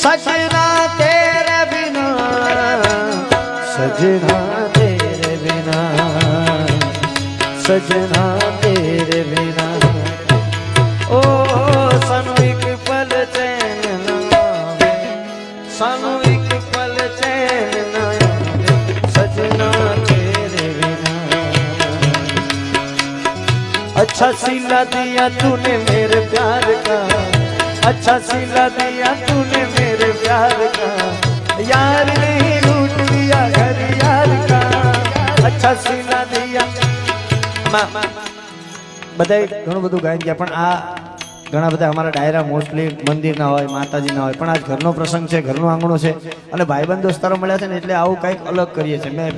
सजना तेरे बिना, सजना तेरे बिना, सजना तेरे बिना ओ सानू एक पल चैन ना आवे, सानू एक पल चैन ना आवे, सजना तेरे बिना। अच्छा सिला दिया तूने मेरे प्यार का, अच्छा सिला दिया तूने मेरे प्यार का, यार नहीं लूट दिया घर यार का, अच्छा सिला दिया। બધા ઘણું બધું ગાઈ ગયા, પણ આ ઘણા બધા અમારા ડાયરા મોસ્ટલી મંદિરના હોય, માતાજીના હોય, પણ આજ ઘરનો પ્રસંગ છે, ઘરનું આંગણું છે અને ભાઈબંધ દોસ્તારો મળ્યા છે ને એટલે આવું કંઈક અલગ કરીએ છીએ. મેં